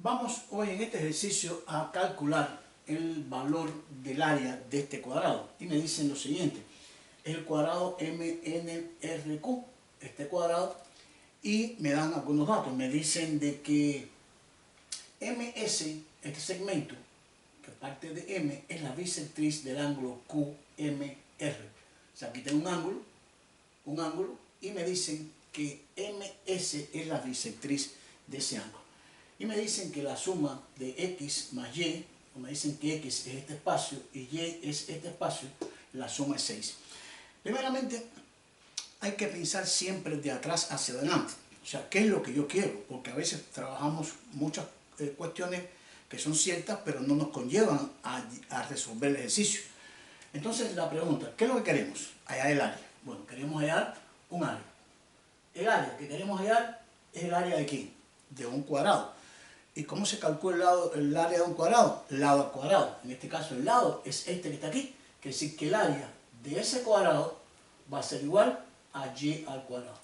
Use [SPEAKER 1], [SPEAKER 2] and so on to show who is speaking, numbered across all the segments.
[SPEAKER 1] Vamos hoy en este ejercicio a calcular el valor del área de este cuadrado. Y me dicen lo siguiente: el cuadrado MNRQ, este cuadrado, y me dan algunos datos. Me dicen de que MS, este segmento, que parte de M, es la bisectriz del ángulo QMR. O sea, aquí tengo un ángulo, y me dicen que MS es la bisectriz de ese ángulo. Y me dicen que la suma de X más Y, o me dicen que X es este espacio y Y es este espacio, la suma es 6. Primeramente, hay que pensar siempre de atrás hacia adelante. O sea, ¿qué es lo que yo quiero? Porque a veces trabajamos muchas cuestiones que son ciertas, pero no nos conllevan a resolver el ejercicio. Entonces, la pregunta, ¿qué es lo que queremos? Hallar el área. Bueno, queremos hallar un área. El área que queremos hallar es el área de ¿qué? De un cuadrado. ¿Y cómo se calcula el área de un cuadrado? Lado al cuadrado. En este caso, el lado es este que está aquí. Quiere decir que el área de ese cuadrado va a ser igual a y al cuadrado.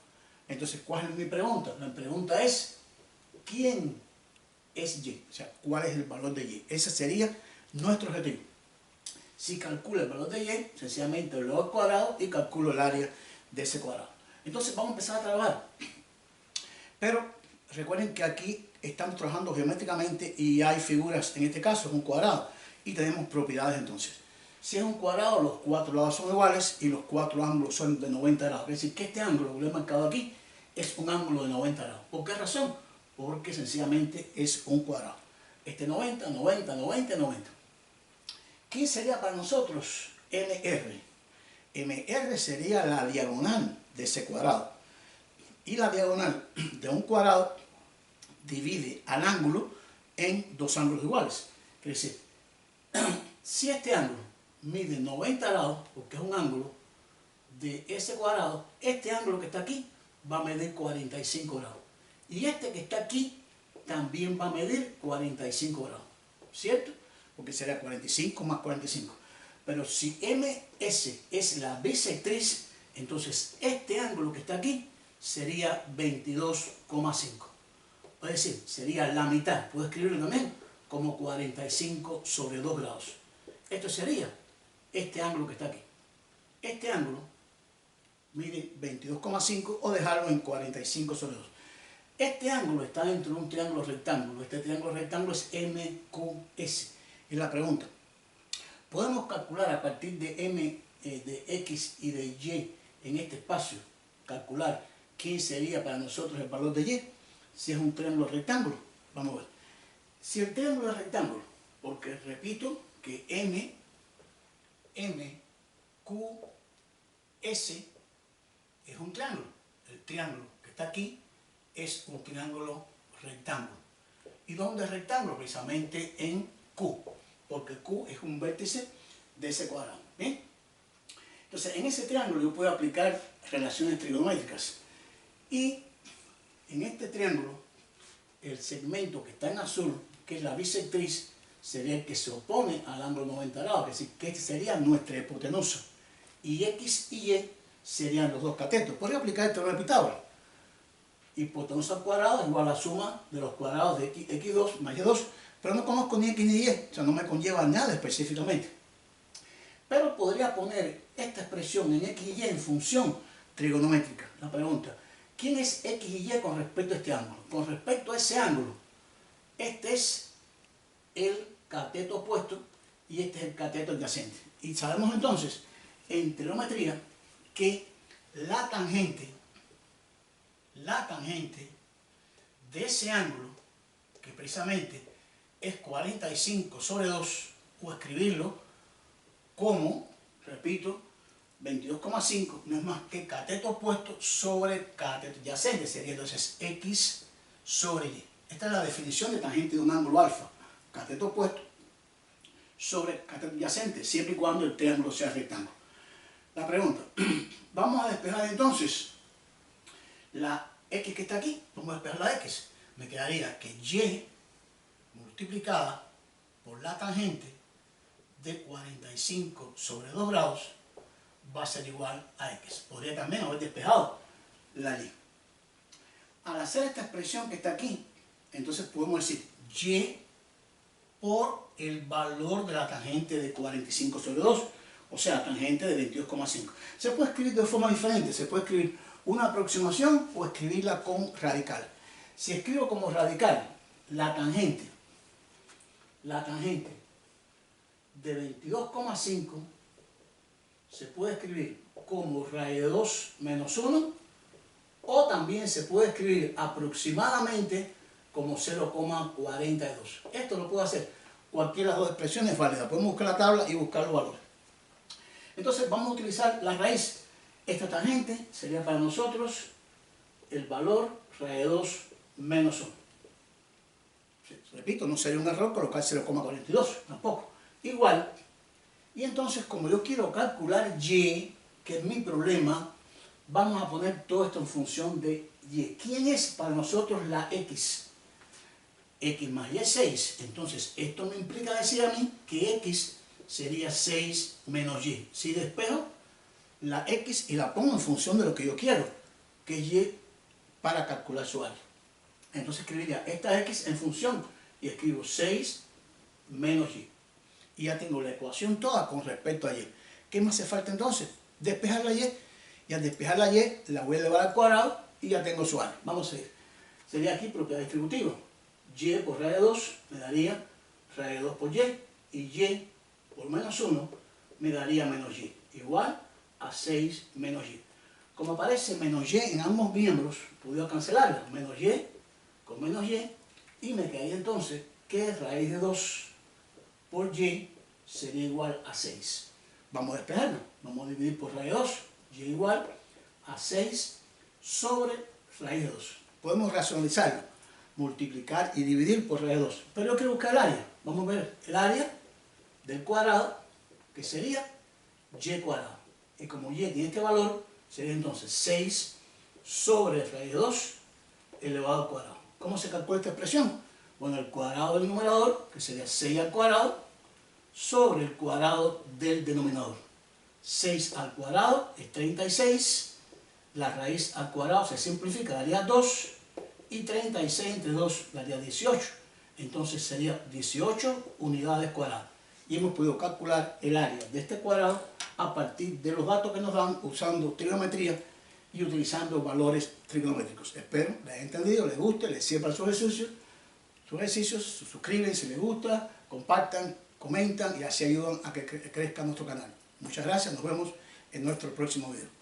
[SPEAKER 1] Entonces, ¿cuál es mi pregunta? La pregunta es, ¿quién es y? O sea, ¿cuál es el valor de y? Ese sería nuestro objetivo. Si calculo el valor de y, sencillamente lo al cuadrado y calculo el área de ese cuadrado. Entonces, vamos a empezar a trabajar. Pero recuerden que aquí estamos trabajando geométricamente y hay figuras, en este caso es un cuadrado, y tenemos propiedades entonces. Si es un cuadrado, los cuatro lados son iguales y los cuatro ángulos son de 90 grados. Es decir, que este ángulo que lo he marcado aquí es un ángulo de 90 grados. ¿Por qué razón? Porque sencillamente es un cuadrado. Este 90, 90, 90, 90. ¿Quién sería para nosotros MR? MR sería la diagonal de ese cuadrado. Y la diagonal de un cuadrado divide al ángulo en dos ángulos iguales. Quiere decir, si este ángulo mide 90 grados, porque es un ángulo de ese cuadrado, este ángulo que está aquí va a medir 45 grados. Y este que está aquí también va a medir 45 grados. ¿Cierto? Porque será 45 más 45. Pero si MS es la bisectriz, entonces este ángulo que está aquí sería 22,5. Es decir, sería la mitad. Puedo escribirlo también como 45 sobre 2 grados. Esto sería este ángulo que está aquí. Este ángulo mide 22,5 o dejarlo en 45 sobre 2. Este ángulo está dentro de un triángulo rectángulo. Este triángulo rectángulo es MQS. Y la pregunta, ¿podemos calcular a partir de M, de X y de Y en este espacio, calcular quién sería para nosotros el valor de Y? Si es un triángulo rectángulo, vamos a ver. Si el triángulo es rectángulo, porque repito que Q, S es un triángulo. El triángulo que está aquí es un triángulo rectángulo. ¿Y dónde es rectángulo? Precisamente en Q, porque Q es un vértice de ese cuadrado. ¿Bien? Entonces, en ese triángulo yo puedo aplicar relaciones trigonométricas. Y en este triángulo, el segmento que está en azul, que es la bisectriz, sería el que se opone al ángulo 90 grados, es decir, que este sería nuestra hipotenusa. Y X y Y serían los dos catetos. Podría aplicar el teorema de Pitágoras. Hipotenusa al cuadrado es igual a la suma de los cuadrados de x2 más y2, pero no conozco ni x ni y, o sea, no me conlleva nada específicamente. Pero podría poner esta expresión en x y y en función trigonométrica. La pregunta, ¿quién es X y Y con respecto a este ángulo? Con respecto a ese ángulo, este es el cateto opuesto y este es el cateto adyacente. Y sabemos entonces, en trigonometría, que la tangente de ese ángulo, que precisamente es 45 sobre 2, o escribirlo como, repito, 22,5 no es más que cateto opuesto sobre cateto adyacente, sería entonces X sobre Y. Esta es la definición de tangente de un ángulo alfa, cateto opuesto sobre cateto adyacente, siempre y cuando el triángulo sea rectángulo. La pregunta, vamos a despejar entonces la X que está aquí, vamos a despejar la X. Me quedaría que Y multiplicada por la tangente de 45 sobre 2 grados va a ser igual a X. Podría también haber despejado la Y. Al hacer esta expresión que está aquí, entonces podemos decir y por el valor de la tangente de 45 sobre 2, o sea, tangente de 22,5. Se puede escribir de forma diferente, se puede escribir una aproximación o escribirla con radical. Si escribo como radical la tangente de 22,5 se puede escribir como raíz de 2 menos 1, o también se puede escribir aproximadamente como 0,42. Esto lo puedo hacer. Cualquiera de las dos expresiones es válida. Podemos buscar la tabla y buscar los valores. Entonces vamos a utilizar la raíz. Esta tangente sería para nosotros el valor raíz de 2 menos 1. Repito, no sería un error colocar 0,42, tampoco. Igual. Y entonces, como yo quiero calcular y, que es mi problema, vamos a poner todo esto en función de y. ¿Quién es para nosotros la x? X más y es 6. Entonces, esto me implica decir a mí que x sería 6 menos y. Si despejo la x y la pongo en función de lo que yo quiero, que es y para calcular su área. Entonces escribiría esta x en función y escribo 6 menos y. Y ya tengo la ecuación toda con respecto a y. ¿Qué me hace falta entonces? Despejar la y. Y al despejar la y, la voy a elevar al cuadrado y ya tengo su área. Vamos a ver. Sería aquí propiedad distributiva. Y por raíz de 2 me daría raíz de 2 por y. Y y por menos 1 me daría menos y. Igual a 6 menos y. Como aparece menos y en ambos miembros, puedo cancelarla. Menos y con menos y. Y me quedaría entonces que raíz de 2 por y sería igual a 6. Vamos a despejarlo. Vamos a dividir por raíz de 2. Y igual a 6 sobre raíz de 2. Podemos racionalizarlo. Multiplicar y dividir por raíz de 2. Pero yo quiero buscar el área. Vamos a ver el área del cuadrado, que sería y cuadrado. Y como y tiene este valor, sería entonces 6 sobre raíz de 2 elevado al cuadrado. ¿Cómo se calcula esta expresión? Bueno, el cuadrado del numerador, que sería 6 al cuadrado, sobre el cuadrado del denominador. 6 al cuadrado es 36, la raíz al cuadrado se simplifica, daría 2, y 36 entre 2 daría 18. Entonces sería 18 unidades cuadradas. Y hemos podido calcular el área de este cuadrado a partir de los datos que nos dan usando trigonometría y utilizando valores trigonométricos. Espero les haya entendido, les guste, les sirvan sus ejercicios, se suscriben si les gusta, compartan, comentan y así ayudan a que crezca nuestro canal. Muchas gracias, nos vemos en nuestro próximo video.